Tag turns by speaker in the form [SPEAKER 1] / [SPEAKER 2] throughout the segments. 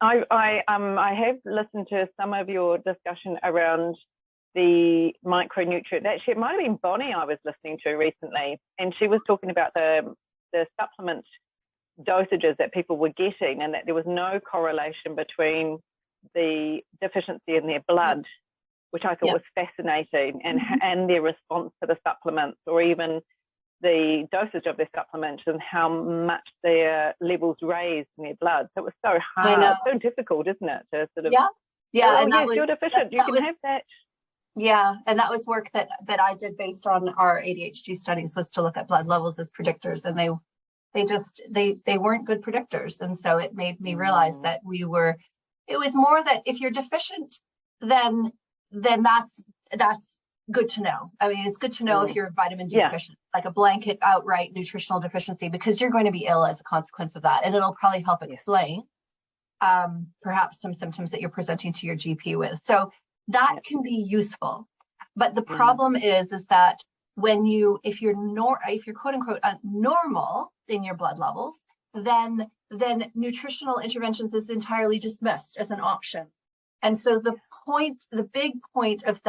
[SPEAKER 1] I have listened to some of your discussion around the micronutrient. Actually, it might have been Bonnie I was listening to recently, and she was talking about the supplement dosages that people were getting, and that there was no correlation between the deficiency in their blood, which I thought was fascinating, and their response to the supplements, or even the dosage of their supplements and how much their levels raised in their blood. So it was so hard, so difficult, isn't it, to sort of and that was, you're deficient, you can have that.
[SPEAKER 2] Yeah, and that was work that I did based on our ADHD studies, was to look at blood levels as predictors, and they weren't good predictors. And so it made me realize that it was more that if you're deficient, then that's good to know. I mean, it's good to know if you're vitamin D deficient, like a blanket outright nutritional deficiency, because you're going to be ill as a consequence of that. And it'll probably help explain perhaps some symptoms that you're presenting to your GP with. So that can be useful. But the problem is that if you're quote unquote normal in your blood levels, then nutritional interventions is entirely dismissed as an option. And so the big point of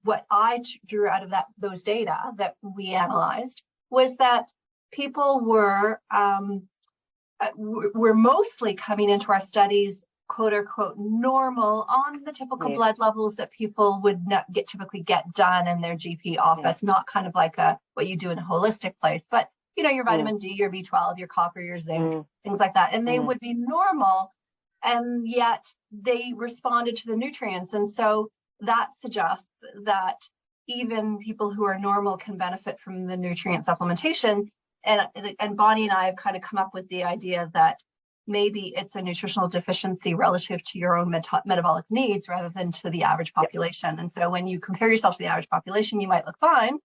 [SPEAKER 2] what I drew out of those data that we analyzed was that people were mostly coming into our studies, quote unquote, normal on the typical blood levels that people would not typically get done in their GP office, not kind of like what you do in a holistic place, but your vitamin D, your B12, your copper, your zinc, things like that. And they would be normal, and yet they responded to the nutrients. And so that suggests that even people who are normal can benefit from the nutrient supplementation. And Bonnie and I have kind of come up with the idea that maybe it's a nutritional deficiency relative to your own metabolic needs rather than to the average population. And so when you compare yourself to the average population, you might look fine,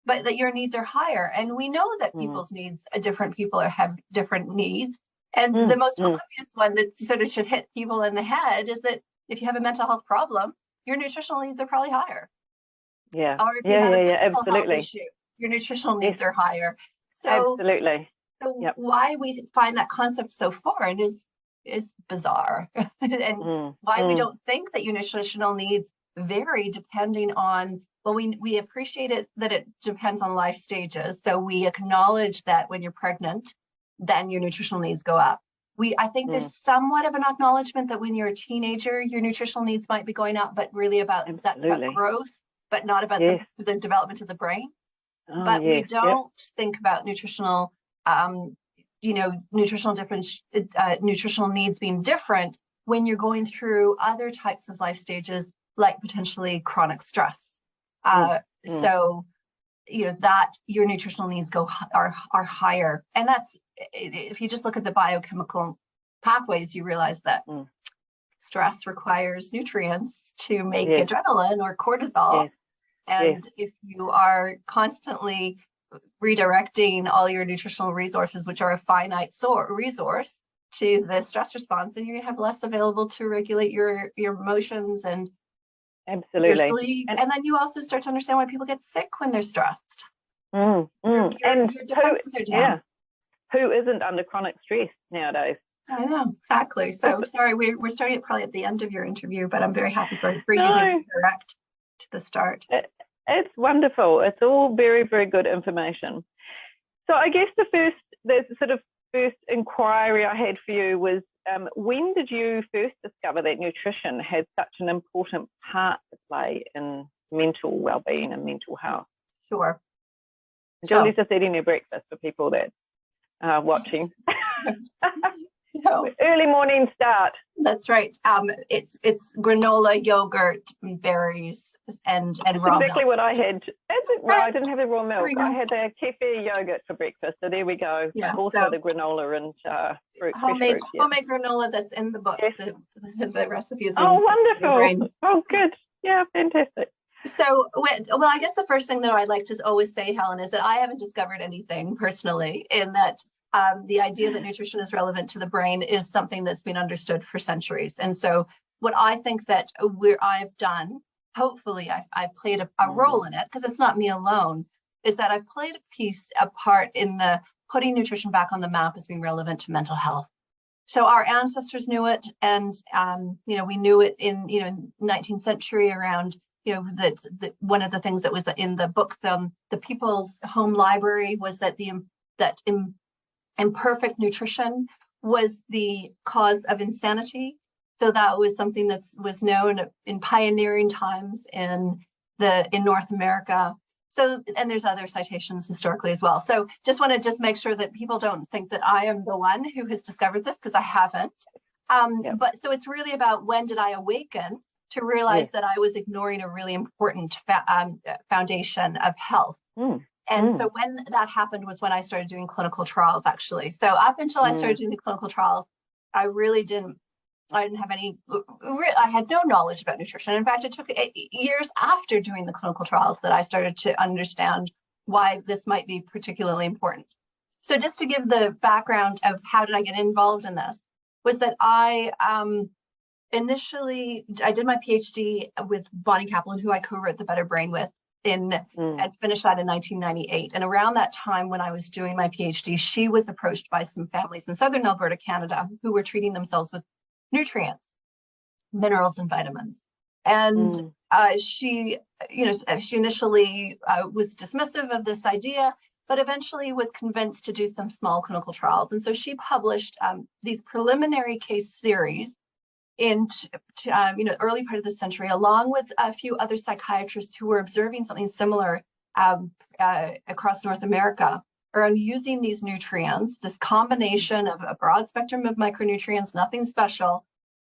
[SPEAKER 2] but that your needs are higher. And we know that people's needs, different people have different needs. And the most obvious one that sort of should hit people in the head is that if you have a mental health problem, your nutritional needs are probably higher.
[SPEAKER 1] Yeah.
[SPEAKER 2] Or if you have a physical
[SPEAKER 1] absolutely.
[SPEAKER 2] health issue, your nutritional needs are higher. So,
[SPEAKER 1] absolutely.
[SPEAKER 2] So why we find that concept so foreign is bizarre, and why we don't think that your nutritional needs vary depending on. Well, we appreciate it that it depends on life stages. So we acknowledge that when you're pregnant, then your nutritional needs go up. I think there's somewhat of an acknowledgement that when you're a teenager, your nutritional needs might be going up, but really that's about growth, but not about the development of the brain. But we don't think about nutritional nutritional needs being different when you're going through other types of life stages, like potentially chronic stress. So, that your nutritional needs are higher. And that's, if you just look at the biochemical pathways, you realize that stress requires nutrients to make adrenaline or cortisol. And if you are constantly redirecting all your nutritional resources, which are a finite resource, to the stress response, then you're going to have less available to regulate your emotions and your sleep. And then you also start to understand why people get sick when they're stressed.
[SPEAKER 1] And
[SPEAKER 2] your defenses are down.
[SPEAKER 1] Who isn't under chronic stress nowadays?
[SPEAKER 2] I know, exactly. So sorry, we're starting it probably at the end of your interview, but I'm very happy for you to be direct to the start.
[SPEAKER 1] It's wonderful. It's all very, very good information. So I guess the first inquiry I had for you was, when did you first discover that nutrition had such an important part to play in mental well-being and mental health? Sure. Julie's just eating her breakfast for people that are watching. Early morning start.
[SPEAKER 2] That's right. It's granola, yogurt, and berries, and raw
[SPEAKER 1] exactly
[SPEAKER 2] milk.
[SPEAKER 1] What I had. Well, I didn't have the raw milk. I had the kefir yogurt for breakfast. So there we go.
[SPEAKER 2] Yeah,
[SPEAKER 1] also the granola and fruit.
[SPEAKER 2] Homemade granola that's in the book. Yes. The recipe is.
[SPEAKER 1] Oh, wonderful! Oh, good. Yeah, fantastic.
[SPEAKER 2] So, well, I guess the first thing that I'd like to always say, Helen, is that I haven't discovered anything personally in that. The idea that nutrition is relevant to the brain is something that's been understood for centuries. And so what I think that I've done, hopefully I've played a role in it, because it's not me alone, is that I've played a part in the putting nutrition back on the map as being relevant to mental health. So our ancestors knew it, and we knew it in 19th century around that one of the things that was in the books, the People's Home Library, was that imperfect nutrition was the cause of insanity. So that was something that was known in pioneering times in North America. So, and there's other citations historically as well. So just want to make sure that people don't think that I am the one who has discovered this, because I haven't. But so it's really about, when did I awaken to realize that I was ignoring a really important foundation of health. And so when that happened was when I started doing clinical trials, actually. So up until I started doing the clinical trials, I had no knowledge about nutrition. In fact, it took 8 years after doing the clinical trials that I started to understand why this might be particularly important. So just to give the background of how did I get involved in this, was that I initially, I did my PhD with Bonnie Kaplan, who I co-wrote The Better Brain with, and finished that in 1998. And around that time when I was doing my PhD, she was approached by some families in southern Alberta, Canada, who were treating themselves with nutrients, minerals and vitamins. And she initially was dismissive of this idea, but eventually was convinced to do some small clinical trials. And so she published these preliminary case series in early part of the century, along with a few other psychiatrists who were observing something similar across North America, around using these nutrients, this combination of a broad spectrum of micronutrients, nothing special,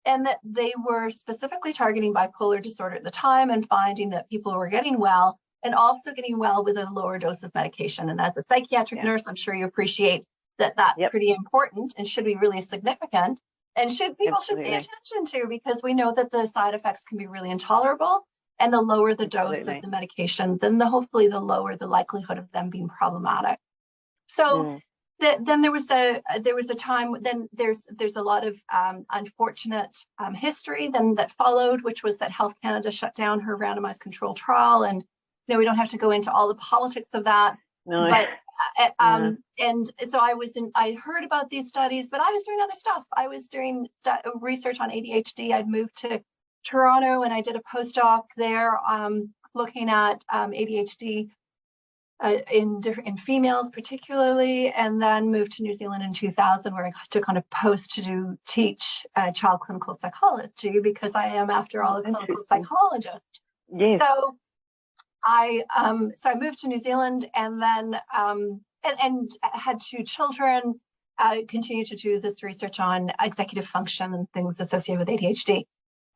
[SPEAKER 2] and that they were specifically targeting bipolar disorder at the time, and finding that people were getting well, and also getting well with a lower dose of medication. And as a psychiatric nurse, I'm sure you appreciate that that's pretty important and should be really significant, and people should pay attention to, because we know that the side effects can be really intolerable, and the lower the dose of the medication, then hopefully the lower the likelihood of them being problematic. So then there was a time, then there's a lot of unfortunate history then that followed, which was that Health Canada shut down her randomized control trial, and we don't have to go into all the politics of that. No. But and so I heard about these studies, but I was doing other stuff. I was doing research on ADHD. I'd moved to Toronto and I did a postdoc there, looking at ADHD in females particularly, and then moved to New Zealand in 2000, where I got to kind of post to teach child clinical psychology, because I am, after all, a clinical psychologist. Yes. So I moved to New Zealand, and then and had 2 children. I continued to do this research on executive function and things associated with ADHD.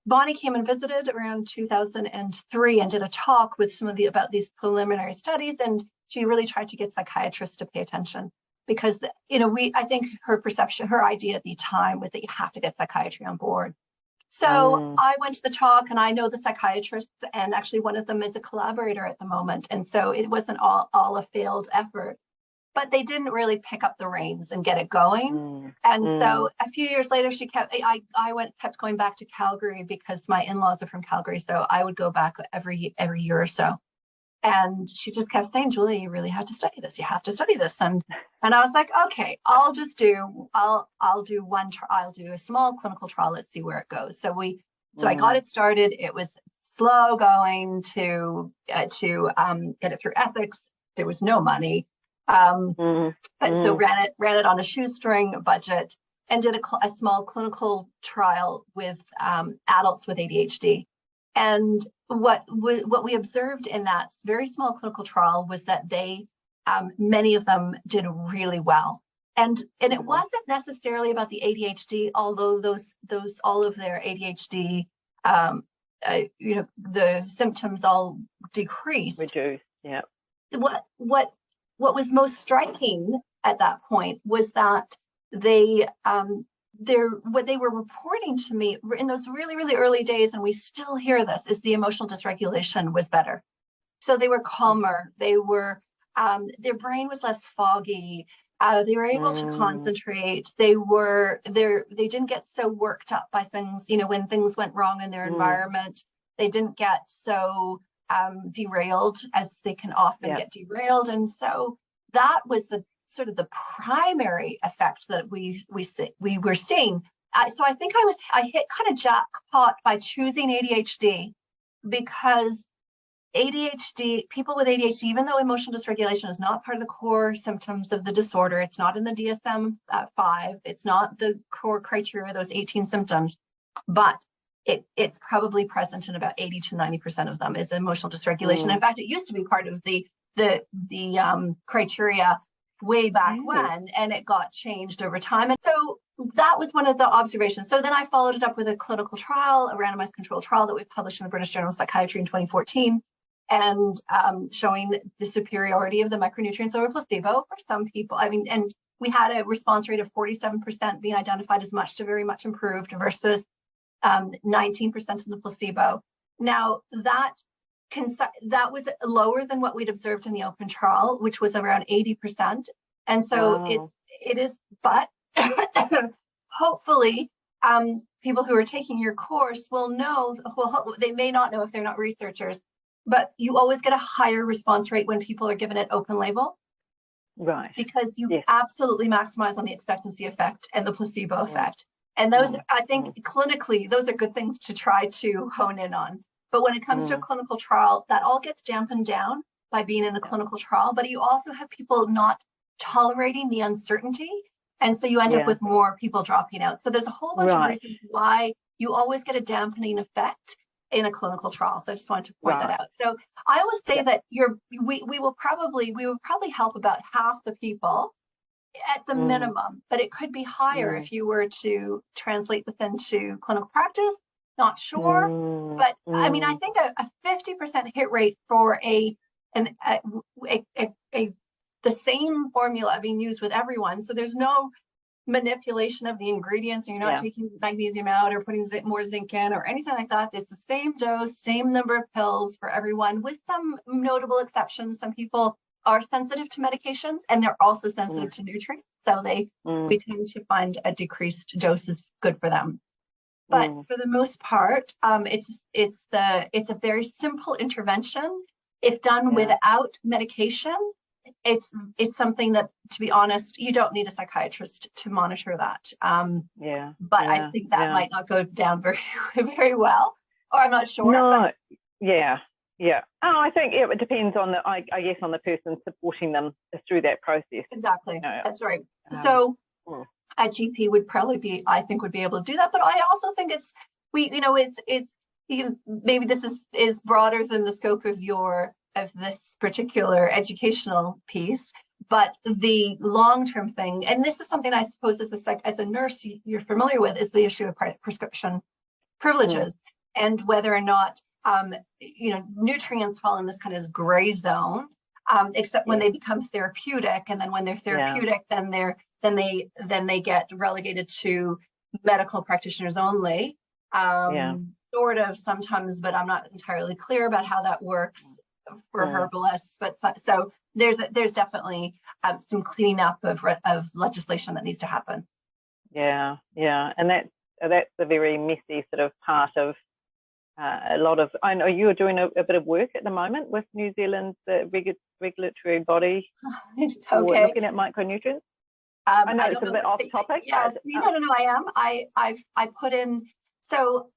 [SPEAKER 2] Bonnie came and visited around 2003 and did a talk with about these preliminary studies, and she really tried to get psychiatrists to pay attention, because I think her idea at the time was that you have to get psychiatry on board. So I went to the talk, and I know the psychiatrists, and actually one of them is a collaborator at the moment, and so it wasn't all a failed effort. But they didn't really pick up the reins and get it going. And so a few years later, I kept going back to Calgary, because my in-laws are from Calgary. So I would go back every year or so. And she just kept saying, Julia, you really have to study this. You have to study this. And I was like, okay, I'll do a small clinical trial. Let's see where it goes. So I got it started. It was slow going to get it through ethics. There was no money. But so ran it on a shoestring budget, and did a small clinical trial with adults with ADHD. And what we observed in that very small clinical trial was that many of them did really well. And it wasn't necessarily about the ADHD, although all of their ADHD, the symptoms all decreased. Reduced, yeah. What was most striking at that point was that what they were reporting to me in those really, really early days, and we still hear this, is the emotional dysregulation was better. So they were calmer. They were, their brain was less foggy. They were able to concentrate. They didn't get so worked up by things, when things went wrong in their environment. They didn't get so derailed, as they can often get derailed. And so that was the sort of the primary effect that we were seeing. So I think I hit kind of jackpot by choosing ADHD, because ADHD, people with ADHD, even though emotional dysregulation is not part of the core symptoms of the disorder, it's not in the DSM-5, it's not the core criteria, those 18 symptoms, but it's probably present in about 80 to 90% of them is emotional dysregulation. In fact, it used to be part of the criteria way back when, and it got changed over time. And so that was one of the observations. So then I followed it up with a clinical trial, a randomized controlled trial that we published in the British Journal of Psychiatry in 2014, and showing the superiority of the micronutrients over placebo for some people. I mean, and we had a response rate of 47% being identified as much to very much improved versus 19% in the placebo. Now that was lower than what we'd observed in the open trial, which was around 80%. And so it is, but hopefully people who are taking your course will know, well, they may not know if they're not researchers, but you always get a higher response rate when people are given it open label.
[SPEAKER 1] Right.
[SPEAKER 2] Because you absolutely maximize on the expectancy effect and the placebo effect. And those, I think clinically, those are good things to try to hone in on. But when it comes to a clinical trial, that all gets dampened down by being in a clinical trial. But you also have people not tolerating the uncertainty. And so you end up with more people dropping out. So there's a whole bunch of reasons why you always get a dampening effect in a clinical trial. So I just wanted to point that out. So I always say that we will probably help about half the people at the minimum, but it could be higher if you were to translate this into clinical practice. Not sure, but I mean, I think a 50% hit rate for the same formula being used with everyone. So there's no manipulation of the ingredients, and you're not taking magnesium out or putting more zinc in or anything like that. It's the same dose, same number of pills for everyone, with some notable exceptions. Some people are sensitive to medications, and they're also sensitive to nutrients. So we tend to find a decreased dose is good for them. But for the most part, it's a very simple intervention. If done without medication, it's something that, to be honest, you don't need a psychiatrist to monitor that. But I think that might not go down very, very well, or I'm not sure.
[SPEAKER 1] No, Oh, I think it depends on I guess on the person supporting them through that process.
[SPEAKER 2] Exactly, that's right. So a GP would probably be able to do that. But I also think maybe this is broader than the scope of this particular educational piece, but the long-term thing, and this is something I suppose as a nurse you're familiar with, is the issue of prescription privileges and whether or not nutrients fall in this kind of gray zone, except when they become therapeutic, and then when they're therapeutic, then they get relegated to medical practitioners only. Sort of sometimes, but I'm not entirely clear about how that works for herbalists. But so there's definitely some cleaning up of legislation that needs to happen.
[SPEAKER 1] And that's a very messy sort of part of a lot of. I know you're doing a bit of work at the moment with New Zealand's regulatory body for looking at micronutrients. I know it's a bit off topic.
[SPEAKER 2] Yes, no, I am. I put in. So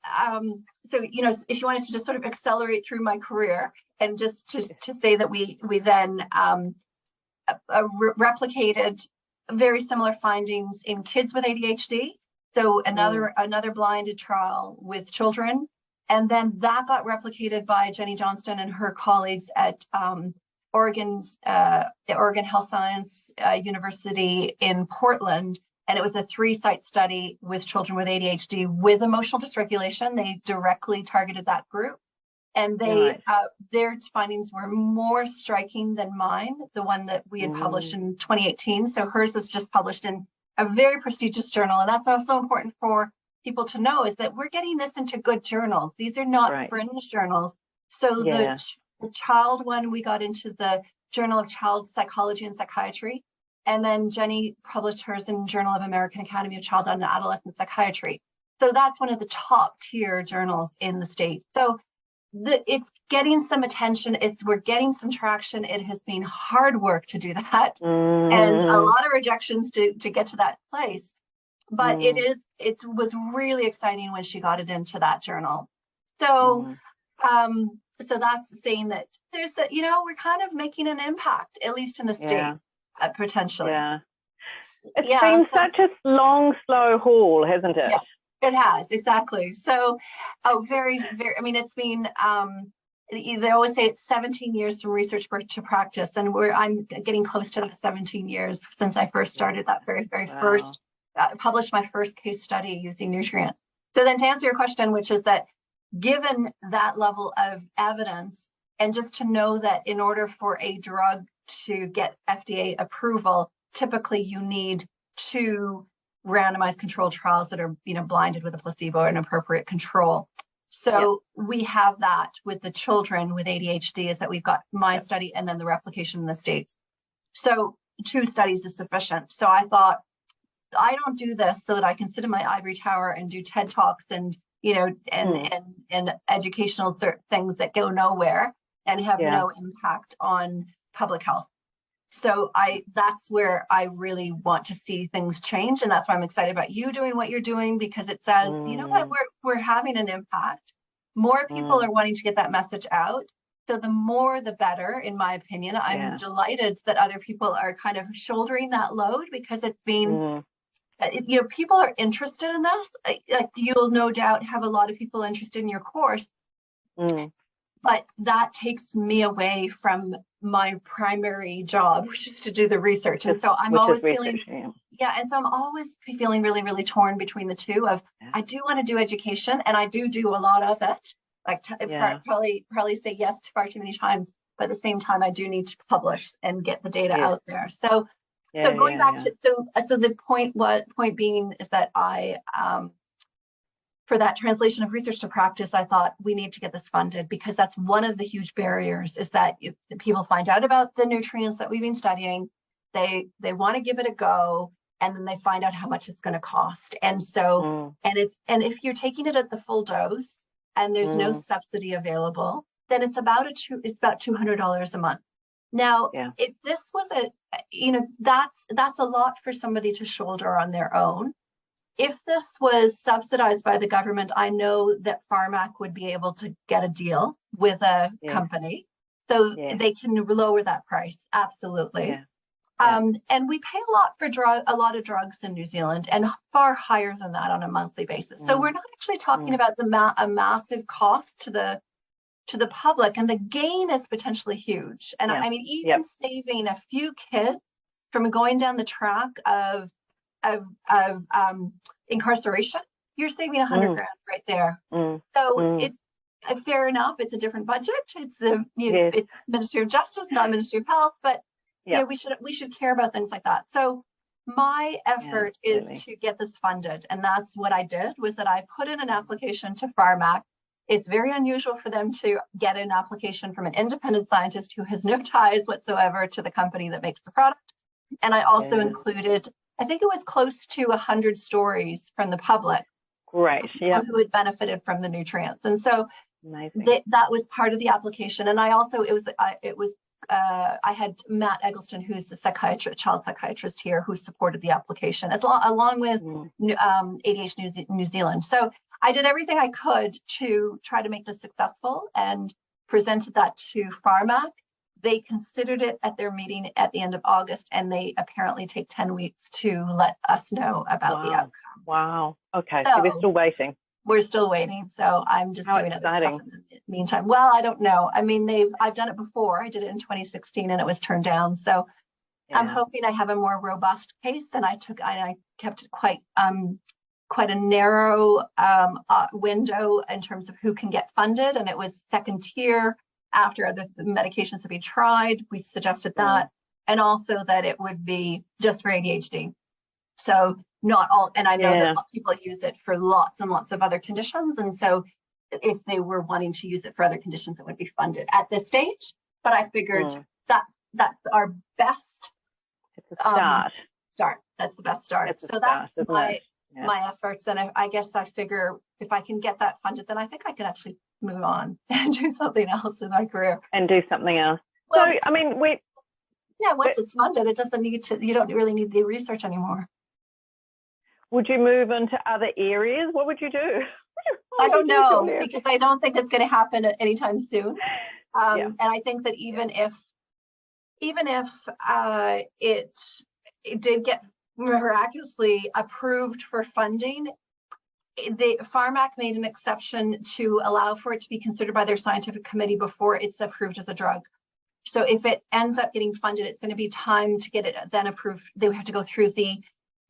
[SPEAKER 2] if you wanted to just sort of accelerate through my career, and just to say that we then replicated very similar findings in kids with ADHD. So another blinded trial with children, and then that got replicated by Jenny Johnston and her colleagues at Oregon Health Science University in Portland. And it was a 3-site study with children with ADHD with emotional dysregulation. They directly targeted that group. And their findings were more striking than mine, the one that we had published in 2018. So hers was just published in a very prestigious journal. And that's also important for people to know, is that we're getting this into good journals. These are not fringe journals. So the child one, we got into the Journal of Child Psychology and Psychiatry. And then Jenny published hers in Journal of American Academy of Child and Adolescent Psychiatry. So that's one of the top tier journals in the States. So it's getting some attention. We're getting some traction. It has been hard work to do that, and a lot of rejections to get to that place. But it was really exciting when she got it into that journal. So so that's saying that there's that, we're kind of making an impact, at least in the state, potentially.
[SPEAKER 1] It's been such a long, slow haul, hasn't it?
[SPEAKER 2] Yeah, it has, exactly. So, very, very, I mean, it's been, they always say it's 17 years from research to practice, and I'm getting close to that 17 years since I first started that very first, published my first case study using nutrients. So then to answer your question, which is that given that level of evidence, and just to know that in order for a drug to get FDA approval, typically you need 2 randomized controlled trials that are, blinded with a placebo and appropriate control. So we have that with the children with ADHD, is that we've got my study and then the replication in the States. So 2 studies is sufficient. So I thought, I don't do this so that I can sit in my ivory tower and do TED Talks and, and educational things that go nowhere and have no impact on public health. So that's where I really want to see things change. And that's why I'm excited about you doing what you're doing, because it says, you know what, we're having an impact. More people are wanting to get that message out. So the more, the better, in my opinion. I'm delighted that other people are kind of shouldering that load, because it's been, people are interested in this. Like, you'll no doubt have a lot of people interested in your course. But that takes me away from my primary job, which is to do the research. And so I'm always feeling, and so I'm always feeling really, really torn between the two of, I do want to do education, and I do a lot of it. Like probably say yes to far too many times, but at the same time, I do need to publish and get the data out there. So going back to, so the point being is that I, for that translation of research to practice, I thought we need to get this funded, because that's one of the huge barriers, is that if people find out about the nutrients that we've been studying, they want to give it a go, and then they find out how much it's going to cost. And so, and if you're taking it at the full dose and there's no subsidy available, then it's about $200 a month. Now, if this was that's a lot for somebody to shoulder on their own. If this was subsidized by the government, I know that Pharmac would be able to get a deal with a company, so they can lower that price. Absolutely. And we pay a lot for a lot of drugs in New Zealand, and far higher than that on a monthly basis. So we're not actually talking about a massive cost to the public, and the gain is potentially huge. And I mean, even saving a few kids from going down the track of incarceration, you're saving $100 grand right there. So it's fair enough. It's a different budget. It's it's Ministry of Justice, not Ministry of Health, but we should care about things like that. So my effort is to get this funded, and that's what I did. Was that I put in an application to Pharmac. It's very unusual for them to get an application from an independent scientist who has no ties whatsoever to the company that makes the product. And I also included, I think it was close to 100 stories from the public, who had benefited from the nutrients. And so that was part of the application. And I also, I had Matt Eggleston, who's the child psychiatrist here, who supported the application, along with ADHD New Zealand. So I did everything I could to try to make this successful and presented that to Pharmac. They considered it at their meeting at the end of August, and they apparently take 10 weeks to let us know about the outcome.
[SPEAKER 1] Wow. Okay. So we're still waiting.
[SPEAKER 2] We're still waiting. So I'm just doing other stuff in the meantime. Well, I don't know. I mean, I've done it before. I did it in 2016 and it was turned down. So I'm hoping I have a more robust case, and I kept it quite a narrow window in terms of who can get funded. And it was second tier after the medications have been tried. We suggested that, and also that it would be just for ADHD. So not all, and I know that people use it for lots and lots of other conditions. And so if they were wanting to use it for other conditions, it would be funded at this stage. But I figured that's our best start. That's the best start. So that's my efforts. And I guess I figure if I can get that funded, then I think I can actually move on and do something else in my career.
[SPEAKER 1] And do something else.
[SPEAKER 2] Well,
[SPEAKER 1] so, I mean,
[SPEAKER 2] once it's funded, it doesn't need to, you don't really need the research anymore.
[SPEAKER 1] Would you move into other areas? What would you do?
[SPEAKER 2] I don't know, because I don't think it's going to happen anytime soon. And I think that even if it did get miraculously approved for funding, the Pharmac made an exception to allow for it to be considered by their scientific committee before it's approved as a drug. So if it ends up getting funded, it's going to be time to get it then approved. They would have to go through the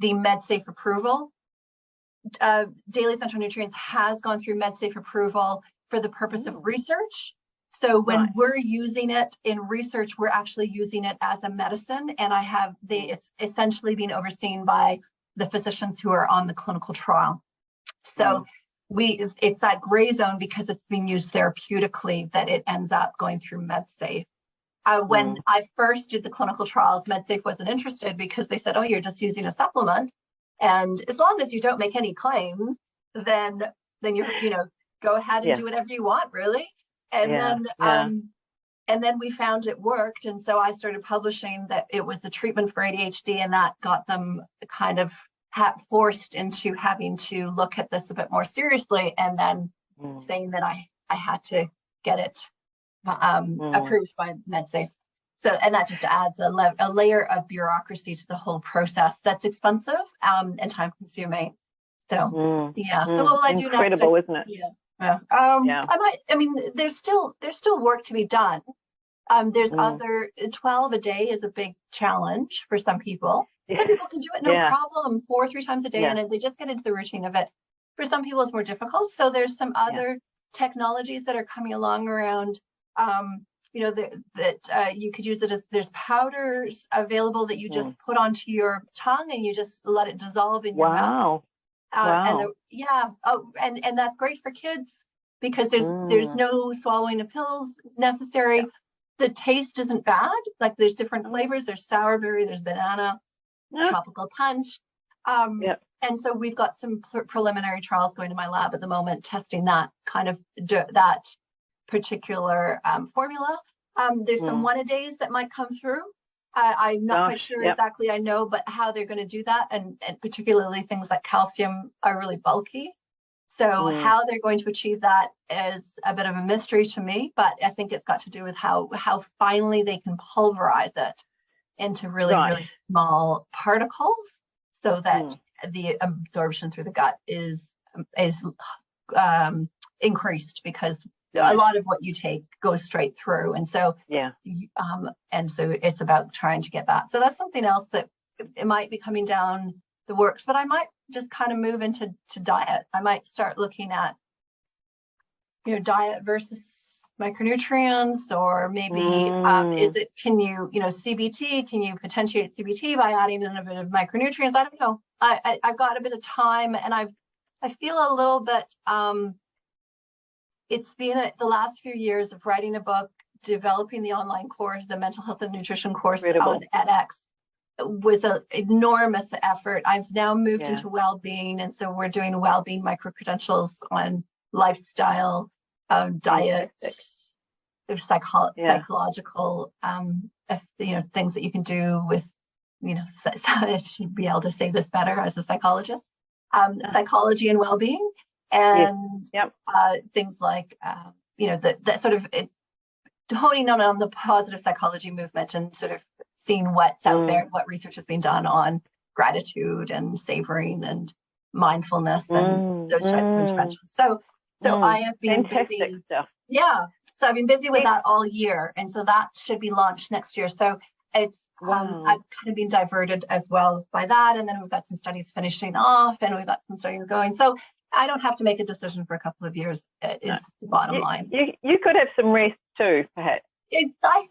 [SPEAKER 2] MedSafe approval. Daily Essential Nutrients has gone through MedSafe approval for the purpose of research. So when we're using it in research, we're actually using it as a medicine, and it's essentially being overseen by the physicians who are on the clinical trial. So it's that gray zone because it's being used therapeutically that it ends up going through MedSafe. When I first did the clinical trials, MedSafe wasn't interested because they said, oh, you're just using a supplement. And as long as you don't make any claims, then you're, go ahead and do whatever you want, really. And then we found it worked. And so I started publishing that it was the treatment for ADHD, and that got them kind of forced into having to look at this a bit more seriously, and then saying that I had to get it approved by MedSafe. So, and that just adds a layer of bureaucracy to the whole process that's expensive and time consuming. So, So what will I do next?
[SPEAKER 1] Incredible, isn't it?
[SPEAKER 2] There's still work to be done. There's other 12 a day is a big challenge for some people. Some people can do it no problem 2 or 3 times a day, and they just get into the routine of it. For some people, it's more difficult. So there's some other technologies that are coming along around. That you could use it as, there's powders available that you just put onto your tongue and you just let it dissolve in your mouth. And that's great for kids because there's no swallowing of pills necessary. The taste isn't bad. Like, there's different flavors. There's sour berry, there's banana, tropical punch. And so we've got some preliminary trials going to my lab at the moment, testing that kind of that particular formula. There's some one-a-days that might come through. I'm not quite sure exactly, I know, but how they're going to do that, and particularly things like calcium are really bulky. So how they're going to achieve that is a bit of a mystery to me, but I think it's got to do with how finely they can pulverize it into really, really small particles, so that the absorption through the gut is increased, because a lot of what you take goes straight through. And so, and so it's about trying to get that. So that's something else that it might be coming down the works, but I might just kind of move into diet. I might start looking at, diet versus micronutrients, or maybe can you CBT, can you potentiate CBT by adding in a bit of micronutrients? I don't know. I've got a bit of time, and I feel a little bit, it's been the last few years of writing a book, developing the online course, the mental health and nutrition course on TEDx, was an enormous effort. I've now moved into well-being, and so we're doing well-being micro-credentials on lifestyle, diet, psychological, things that you can do with, I should be able to say this better as a psychologist, psychology and well-being. And things like, that sort of honing on the positive psychology movement, and sort of seeing what's out there, what research has been done on gratitude and savoring and mindfulness and those types of interventions. So I have been busy. Stuff. Yeah. So I've been busy with that all year. And so that should be launched next year. So it's, I've kind of been diverted as well by that. And then we've got some studies finishing off, and we've got some studies going. So I don't have to make a decision for a couple of years, is the bottom line.
[SPEAKER 1] You could have some rest too, perhaps.
[SPEAKER 2] I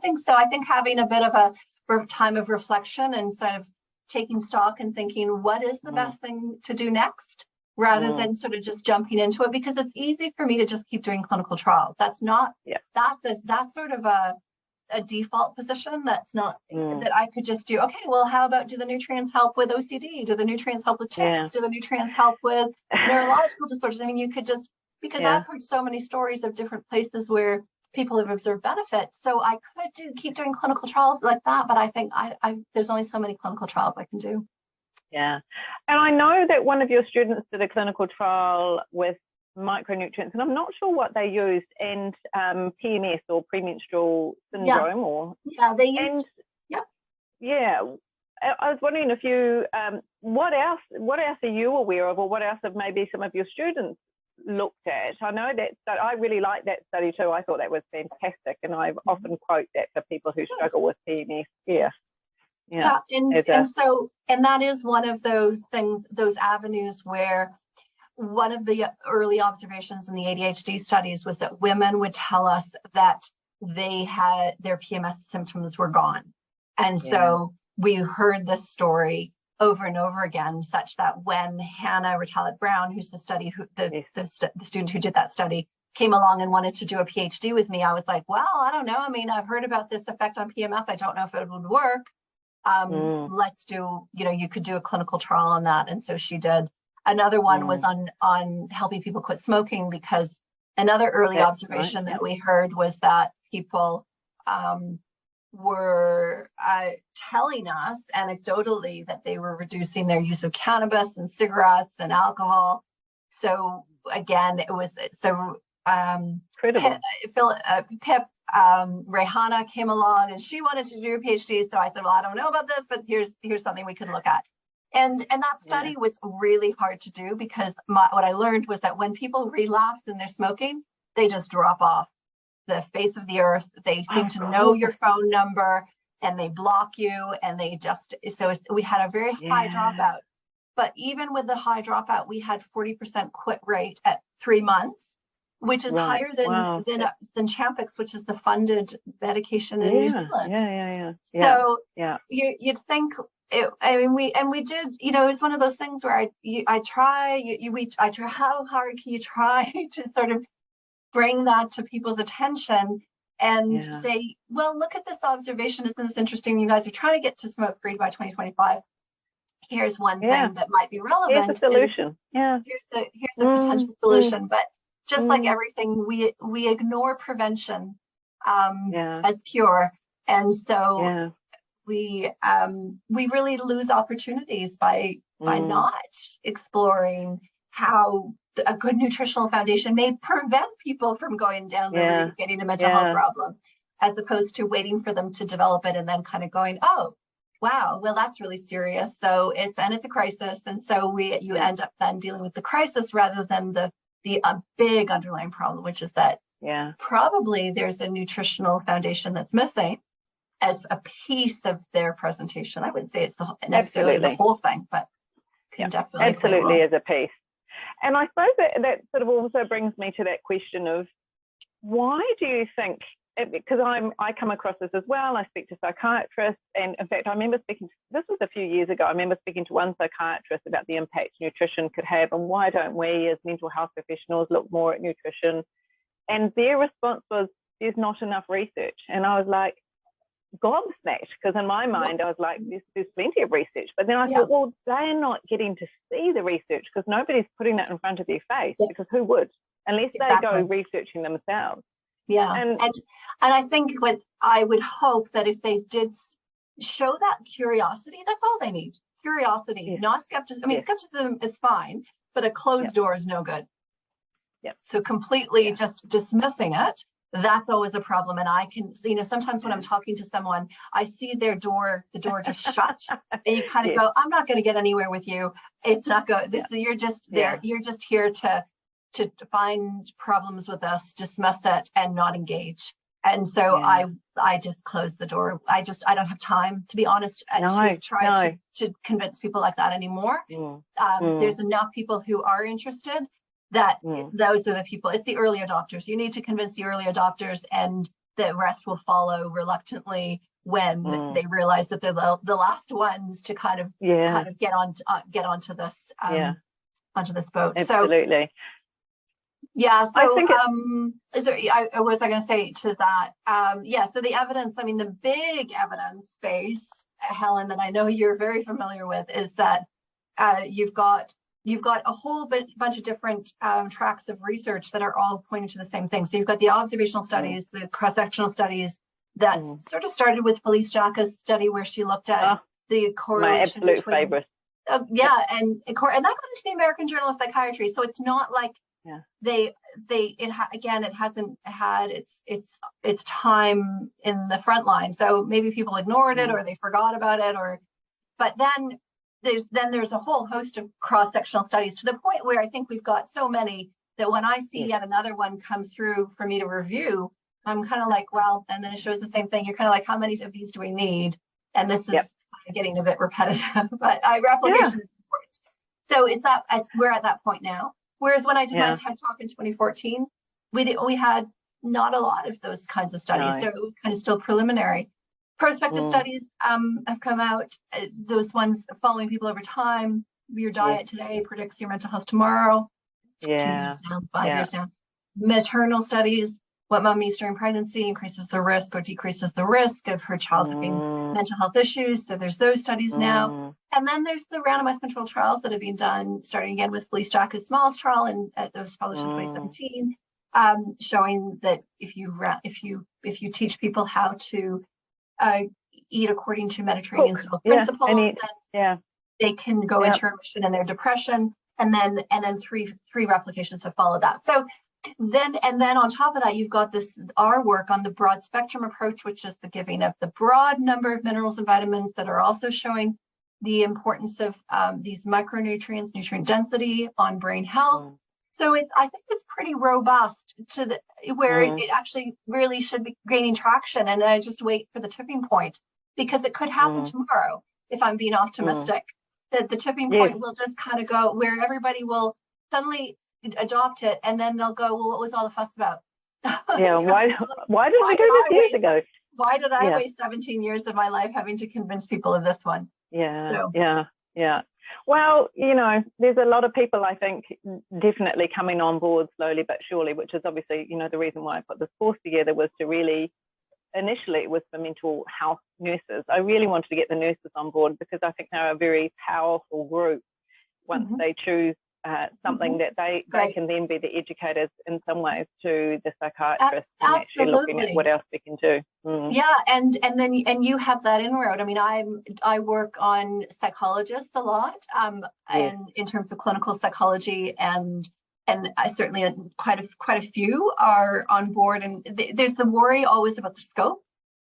[SPEAKER 2] think so. I think having a bit of a time of reflection and sort of taking stock and thinking, what is the best thing to do next, rather than sort of just jumping into it, because it's easy for me to just keep doing clinical trials. That's not, that's sort of a default position. That's not that I could just do. Okay, well, how about, do the nutrients help with OCD? Do the nutrients help with tics? Do the nutrients help with neurological disorders? I mean, you could just because I've heard so many stories of different places where people have observed benefit. So I could keep doing clinical trials like that, but I think there's only so many clinical trials I can do.
[SPEAKER 1] Yeah. And I know that one of your students did a clinical trial with micronutrients, and I'm not sure what they used, and PMS, or premenstrual syndrome,
[SPEAKER 2] they used.
[SPEAKER 1] Yeah. I was wondering if you, what else are you aware of, or what else have maybe some of your students looked at? I know that I really like that study too. I thought that was fantastic, and I often quote that for people who struggle with PMS.
[SPEAKER 2] And that is one of those things, those avenues where one of the early observations in the ADHD studies was that women would tell us that they had their PMS symptoms were gone. And so we heard this story over and over again, such that when Hannah Retallack-Brown, who's the student who did that study, came along and wanted to do a PhD with me, I was like, well, I don't know. I mean, I've heard about this effect on PMS. I don't know if it would work. Let's do, you could do a clinical trial on that. And so she did. Another one was on helping people quit smoking, because another early observation that we heard was that people were telling us anecdotally that they were reducing their use of cannabis and cigarettes and alcohol. So again, it was Pip Rehana came along, and she wanted to do a PhD. So I said, well, I don't know about this, but here's something we could look at. And that study was really hard to do, because what I learned was that when people relapse in their smoking, they just drop off the face of the earth. They seem to know your phone number, and they block you, and we had a very high dropout. But even with the high dropout, we had 40% quit rate at 3 months, which is higher than Champix, which is the funded medication in New Zealand. So you'd think. We did, it's one of those things where I try, how hard can you try to sort of bring that to people's attention and say, well, look at this observation. Isn't this interesting? You guys are trying to get to smoke free by 2025. Here's one thing that might be relevant.
[SPEAKER 1] Here's the solution. Here's
[SPEAKER 2] the potential solution. But just like everything, we ignore prevention as cure. And so we really lose opportunities by not exploring how a good nutritional foundation may prevent people from going down the route of getting a mental health problem, as opposed to waiting for them to develop it and then kind of going, oh, wow, well, that's really serious. So it's a crisis. And so you end up then dealing with the crisis rather than the big underlying problem, which is that probably there's a nutritional foundation that's missing as a piece of their presentation. I wouldn't say it's necessarily the whole thing, but can definitely
[SPEAKER 1] absolutely as a piece. And I suppose that sort of also brings me to that question of, why do you think, because I come across this as well, I speak to psychiatrists, and in fact I remember this was a few years ago, I remember speaking to one psychiatrist about the impact nutrition could have, and why don't we as mental health professionals look more at nutrition, and their response was, there's not enough research. And I was like, gobsmacked, because in my mind I was like, there's plenty of research, but then I thought, well, they're not getting to see the research because nobody's putting that in front of their face, because who would, unless they go researching themselves. And I think what I would hope that if they did show that curiosity, that's all they need. Curiosity, not skepticism. I mean, skepticism is fine, but a closed door is no good. So completely just dismissing it, that's always a problem. And I can, sometimes when I'm talking to someone, I see the door just shut, and you kind of go, I'm not going to get anywhere with you. It's not good. You're just there. You're just here to find problems with us, dismiss it, and not engage. And so I just close the door. I don't have time, to be honest, to try to convince people like that anymore. There's enough people who are interested that those are the people. It's the early adopters. You need to convince the early adopters, and the rest will follow reluctantly when they realize that they're the last ones to kind of get onto this boat. Absolutely.
[SPEAKER 2] So I think what was I going to say to that? So the evidence, I mean, the big evidence base, Helen, that I know you're very familiar with, is that you've got you've got a whole bunch of different tracks of research that are all pointing to the same thing. So you've got the observational studies, the cross-sectional studies that sort of started with Felice Jacka's study where she looked at the correlation
[SPEAKER 1] my absolute favorite.
[SPEAKER 2] And that got into the American Journal of Psychiatry. So it's not like it hasn't had its time in the front line. So maybe people ignored it or they forgot about it, but then there's a whole host of cross-sectional studies to the point where I think we've got so many that when I see yet another one come through for me to review, I'm kind of like, well, and then it shows the same thing. You're kind of like, how many of these do we need? And this is kind of getting a bit repetitive, but replication is important. So we're at that point now. Whereas when I did my TED Talk in 2014, we had not a lot of those kinds of studies. So it was kind of still preliminary. Prospective studies have come out, those ones following people over time. Your diet today predicts your mental health tomorrow. 2 years down, 5 years down. Maternal studies, what mom eats during pregnancy increases the risk or decreases the risk of her child having mental health issues. So there's those studies now. And then there's the randomized controlled trials that have been done, starting again with Felice Jacka's smallest trial, and that was published in 2017, showing that if you teach people how to eat according to Mediterranean style principles, then they can go into remission in their depression, and then three replications have followed that. So then on top of that, you've got our work on the broad spectrum approach, which is the giving of the broad number of minerals and vitamins that are also showing the importance of these micronutrients, nutrient density on brain health. So I think it's pretty robust to where it actually really should be gaining traction. And I just wait for the tipping point, because it could happen tomorrow if I'm being optimistic. That the tipping point will just kind of go where everybody will suddenly adopt it, and then they'll go, well, what was all the fuss about?
[SPEAKER 1] Why didn't we do this years ago?
[SPEAKER 2] Why did I waste 17 years of my life having to convince people of this one?
[SPEAKER 1] Well, there's a lot of people, I think, definitely coming on board slowly but surely, which is obviously, the reason why I put this course together was to really, initially it was for mental health nurses. I really wanted to get the nurses on board because I think they're a very powerful group once they choose something that they can then be the educators in some ways to the psychiatrists and actually looking at what else they can do.
[SPEAKER 2] And you have that inroad. I mean, I work on psychologists a lot, and in terms of clinical psychology, and I certainly quite a few are on board. And there's the worry always about the scope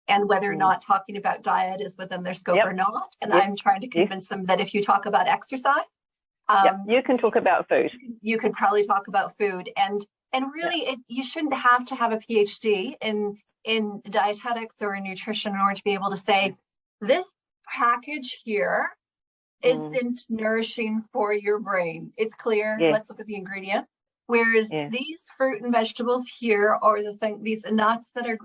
[SPEAKER 2] and whether or not talking about diet is within their scope or not. And I'm trying to convince them that if you talk about exercise,
[SPEAKER 1] you can talk about food.
[SPEAKER 2] You could probably talk about food, and really, you shouldn't have to have a PhD in dietetics or in nutrition in order to be able to say this package here isn't nourishing for your brain. It's clear. Let's look at the ingredient. Whereas these fruit and vegetables here, or these nuts that are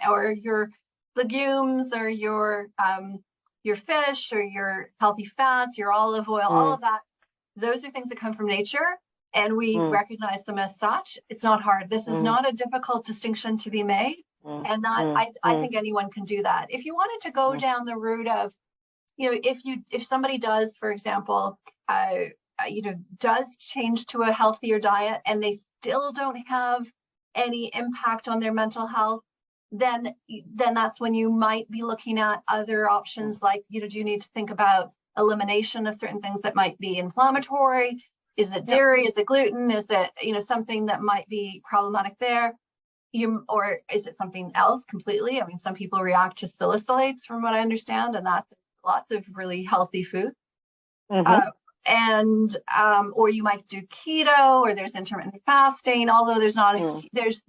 [SPEAKER 2] or your legumes, or your fish, or your healthy fats, your olive oil, all of that. Those are things that come from nature, and we recognize them as such. It's not hard. This is not a difficult distinction to be made, and I think anyone can do that. If you wanted to go down the route of, if somebody does, for example, does change to a healthier diet and they still don't have any impact on their mental health, then that's when you might be looking at other options, like, do you need to think about elimination of certain things that might be inflammatory? Is it dairy? Is it gluten? Is it something that might be problematic there? Or is it something else completely? I mean, some people react to salicylates, from what I understand, and that's lots of really healthy food. Or you might do keto, or there's intermittent fasting. Although there's not there's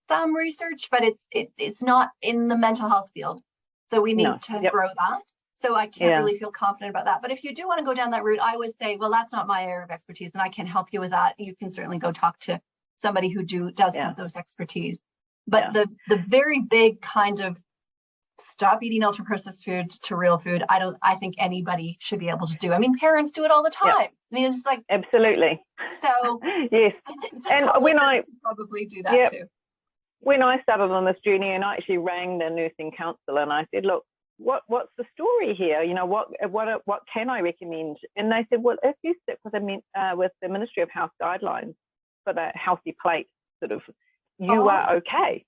[SPEAKER 2] some research, but it's not in the mental health field. So we need to grow that. So I can't really feel confident about that. But if you do want to go down that route, I would say, well, that's not my area of expertise, and I can help you with that. You can certainly go talk to somebody who does have those expertise. But the very big kind of stop eating ultra processed foods to real food, I think anybody should be able to do. I mean, parents do it all the time. I mean, it's like
[SPEAKER 1] absolutely.
[SPEAKER 2] So
[SPEAKER 1] and when I
[SPEAKER 2] probably do that too.
[SPEAKER 1] When I started on this journey, and I actually rang the nursing counsellor, and I said, look, what's the story here? You know, what can I recommend? And they said, well, if you stick with the Ministry of Health guidelines for the healthy plate, sort of, you are okay.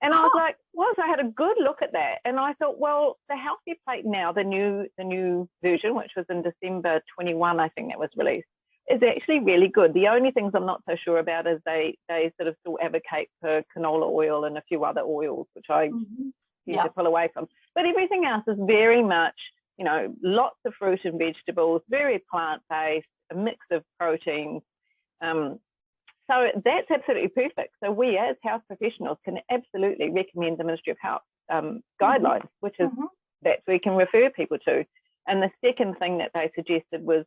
[SPEAKER 1] And I was like, well, so I had a good look at that, and I thought, well, the healthy plate now, the new version, which was in December 21, I think that was released, is actually really good. The only things I'm not so sure about is they sort of still advocate for canola oil and a few other oils, which I used to pull away from. But everything else is very much, you know, lots of fruit and vegetables, very plant-based, a mix of proteins. So that's absolutely perfect. So we as health professionals can absolutely recommend the Ministry of Health guidelines, which is that we can refer people to. And the second thing that they suggested was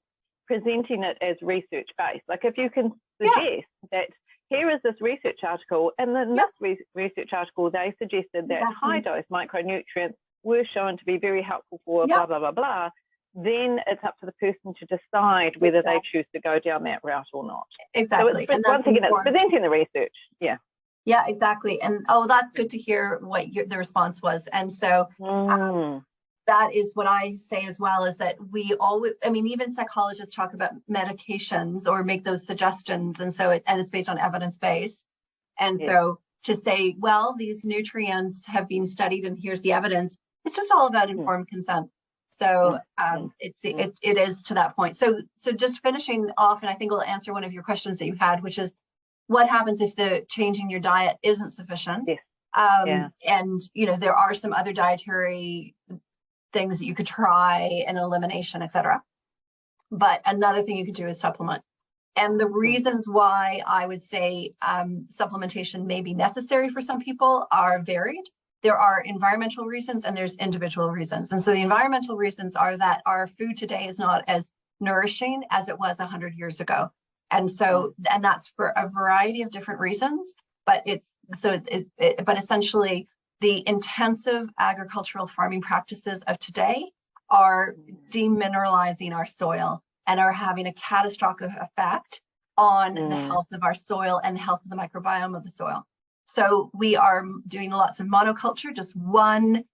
[SPEAKER 1] presenting it as research-based. Like if you can suggest that here is this research article, and in this research article, they suggested that high-dose micronutrients were shown to be very helpful for blah, blah, blah, blah, then it's up to the person to decide whether they choose to go down that route or not.
[SPEAKER 2] Exactly.
[SPEAKER 1] So once again, it's presenting the research. Yeah.
[SPEAKER 2] Yeah, exactly. And that's good to hear what the response was. And so that is what I say as well, is that we always, I mean, even psychologists talk about medications or make those suggestions. And so it's based on evidence-based. And so to say, well, these nutrients have been studied and here's the evidence, it's just all about informed consent. So it is to that point. So just finishing off, and I think we'll answer one of your questions that you had, which is what happens if the changing your diet isn't sufficient? And, you know, there are some other dietary things that you could try, and elimination, etc. But another thing you could do is supplement. And the reasons why I would say supplementation may be necessary for some people are varied. There are environmental reasons and there's individual reasons. And so the environmental reasons are that our food today is not as nourishing as it was 100 years ago. And so, and that's for a variety of different reasons, but but essentially the intensive agricultural farming practices of today are demineralizing our soil and are having a catastrophic effect on the health of our soil and the health of the microbiome of the soil. So we are doing lots of monoculture, just one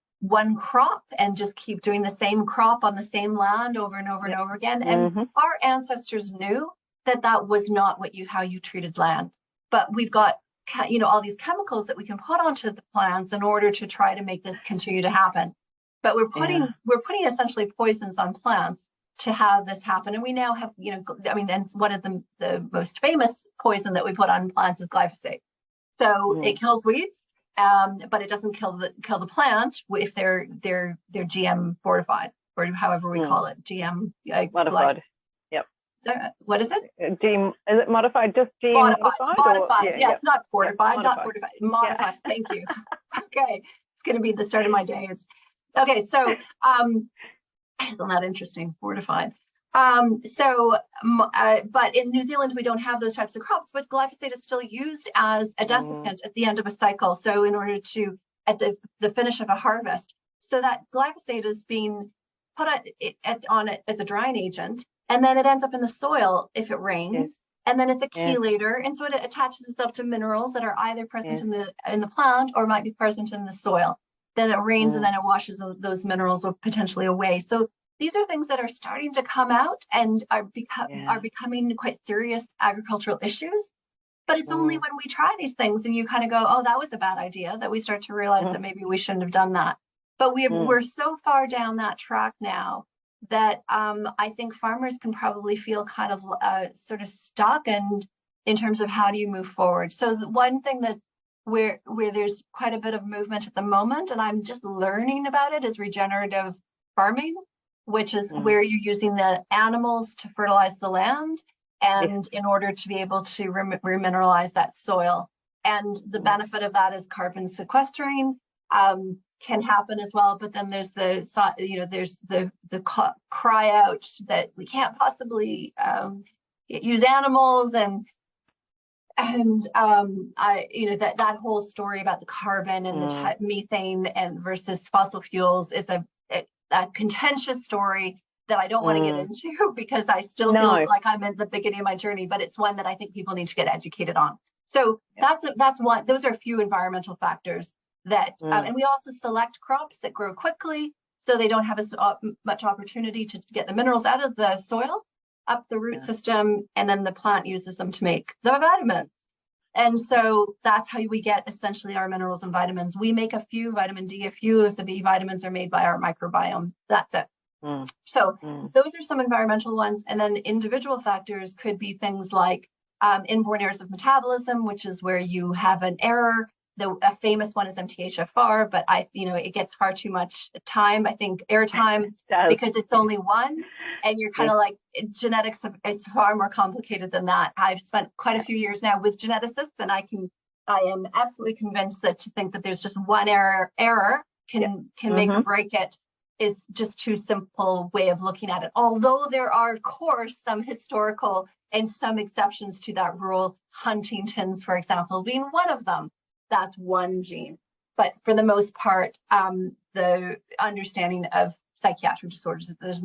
[SPEAKER 2] crop, and just keep doing the same crop on the same land over and over and over again. And our ancestors knew that that was not how you treated land. But we've got, you know, all these chemicals that we can put onto the plants in order to try to make this continue to happen. But we're putting essentially poisons on plants to have this happen. And we now have, you know, I mean, and one of the most famous poison that we put on plants is glyphosate. So it kills weeds, but it doesn't kill the plant if they're GM fortified, or however we call it, GM
[SPEAKER 1] modified. Yep.
[SPEAKER 2] So, what is it?
[SPEAKER 1] Is it modified? Just GM
[SPEAKER 2] modified. Yes, not fortified, not fortified. Modified. Thank you. Okay, it's going to be the start of my day. Okay, so isn't that interesting? Fortified. But in New Zealand, we don't have those types of crops, but glyphosate is still used as a desiccant at the end of a cycle. So in order to, at the finish of a harvest, so that glyphosate is being put on it as a drying agent, and then it ends up in the soil if it rains, and then it's a chelator, and so it attaches itself to minerals that are either present in the plant or might be present in the soil. Then it rains, and then it washes those minerals potentially away. So these are things that are starting to come out and are becoming quite serious agricultural issues. But it's only when we try these things and you kind of go, oh, that was a bad idea, that we start to realize that maybe we shouldn't have done that. But we're so far down that track now that I think farmers can probably feel kind of sort of stuck, and in terms of how do you move forward. So the one thing that where there's quite a bit of movement at the moment, and I'm just learning about it, is regenerative farming, which is where you're using the animals to fertilize the land, and in order to be able to remineralize that soil. And the benefit of that is carbon sequestering can happen as well. But then there's there's the cry out that we can't possibly use animals, and that whole story about the carbon and the methane and versus fossil fuels is a contentious story that I don't want to get into, because I still feel like I'm at the beginning of my journey, but it's one that I think people need to get educated on. So that's one. Those are a few environmental factors that, and we also select crops that grow quickly. So they don't have as much opportunity to get the minerals out of the soil, up the root system, and then the plant uses them to make the vitamins. And so that's how we get essentially our minerals and vitamins. We make a few, vitamin D, a few of the B vitamins are made by our microbiome. That's it. So those are some environmental ones. And then individual factors could be things like inborn errors of metabolism, which is where you have an error. A famous one is MTHFR, but it gets far too much time, I think, airtime, because it's only one. And you're kind of like, genetics is far more complicated than that. I've spent quite a few years now with geneticists, and I am absolutely convinced that to think that there's just one error can make or break it is just too simple way of looking at it. Although there are, of course, some historical and some exceptions to that rule, Huntington's, for example, being one of them. That's one gene. But for the most part, the understanding of psychiatric disorders, there's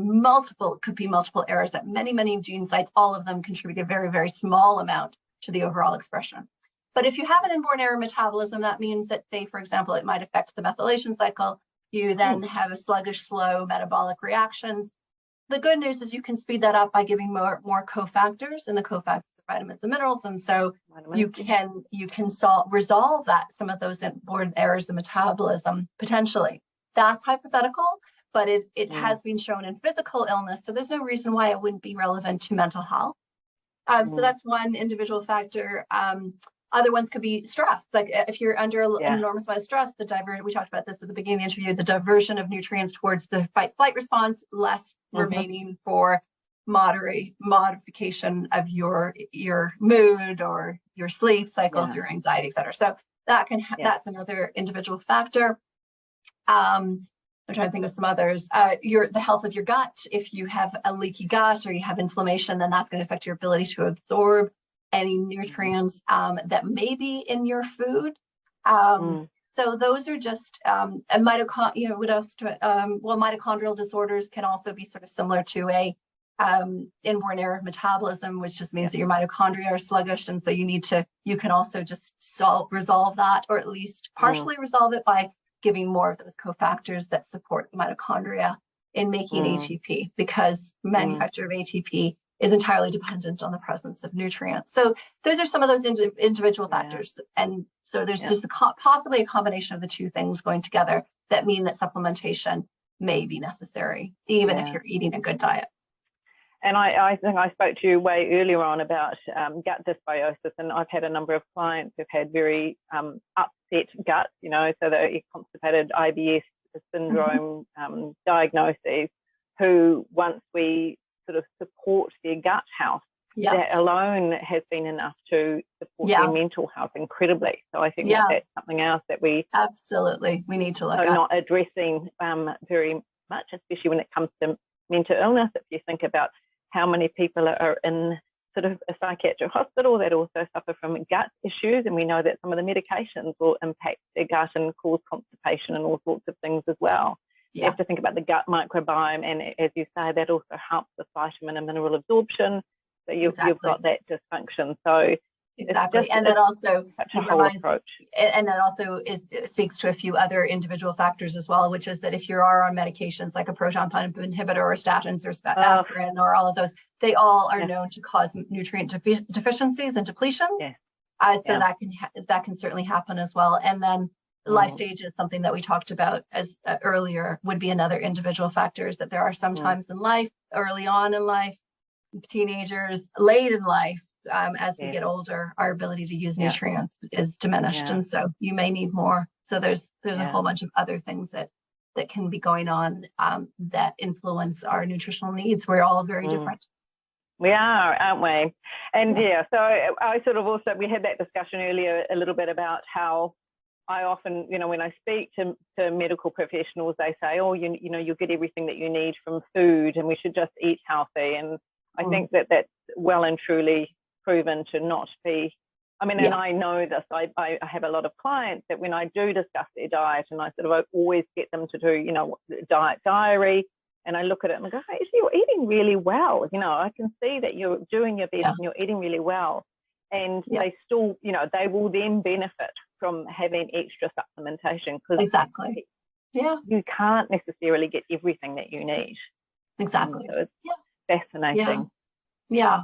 [SPEAKER 2] could be multiple errors at many gene sites. All of them contribute a very, very small amount to the overall expression. But if you have an inborn error metabolism, that means that, say, for example, it might affect the methylation cycle. You then have a sluggish, slow metabolic reactions. The good news is you can speed that up by giving more cofactors, and the cofactors are vitamins and minerals. And so you can resolve some of those inborn errors of metabolism potentially. That's hypothetical, but it has been shown in physical illness. So there's no reason why it wouldn't be relevant to mental health. So that's one individual factor. Other ones could be stress. Like if you're under an enormous amount of stress, we talked about this at the beginning of the interview, the diversion of nutrients towards the fight-flight response, less remaining for modification of your mood or your sleep cycles, your anxiety, et cetera. So that's another individual factor. I'm trying to think of some others. The health of your gut. If you have a leaky gut or you have inflammation, then that's going to affect your ability to absorb any nutrients that may be in your food. So those are just what else? Mitochondrial disorders can also be sort of similar to a inborn error of metabolism, which just means that your mitochondria are sluggish, and so you can also just resolve that, or at least partially resolve it by giving more of those cofactors that support the mitochondria in making ATP, because manufacture of ATP is entirely dependent on the presence of nutrients. So those are some of those individual factors. And so there's just possibly a combination of the two things going together that mean that supplementation may be necessary, even if you're eating a good diet.
[SPEAKER 1] And I think I spoke to you way earlier on about gut dysbiosis, and I've had a number of clients who've had very upset guts, so they're constipated IBS syndrome diagnoses, who once we sort of support their gut health, that alone has been enough to support their mental health incredibly. So I think that's something else that we
[SPEAKER 2] need to look at.
[SPEAKER 1] Not addressing very much, especially when it comes to mental illness. If you think about how many people are in sort of a psychiatric hospital that also suffer from gut issues, and we know that some of the medications will impact their gut and cause constipation and all sorts of things as well. You have to think about the gut microbiome, and as you say, that also helps with vitamin and mineral absorption. So you've got that dysfunction. So
[SPEAKER 2] and that also
[SPEAKER 1] it
[SPEAKER 2] speaks to a few other individual factors as well, which is that if you are on medications like a proton pump inhibitor or statins or aspirin or all of those, they all are known to cause nutrient deficiencies and depletion. So that can certainly happen as well. And then life stage is something that we talked about as earlier, would be another individual factor, is that there are some times in life, early on in life, teenagers, late in life, as we get older, our ability to use nutrients is diminished, and so you may need more. So there's a whole bunch of other things that can be going on that influence our nutritional needs. We're all very different.
[SPEAKER 1] We are, aren't we? And so I sort of also, we had that discussion earlier a little bit about how I often, when I speak to medical professionals, they say, you'll get everything that you need from food and we should just eat healthy. And I think that that's well and truly proven to not be. And I know this, I have a lot of clients that when I do discuss their diet, and I sort of always get them to do, diet diary, and I look at it and I go, hey, you're eating really well. I can see that you're doing your best and you're eating really well. And they still, they will then benefit from having extra supplementation.
[SPEAKER 2] Exactly. Yeah.
[SPEAKER 1] you can't necessarily get everything that you need.
[SPEAKER 2] Exactly.
[SPEAKER 1] So it's
[SPEAKER 2] Yeah.
[SPEAKER 1] fascinating.
[SPEAKER 2] Yeah.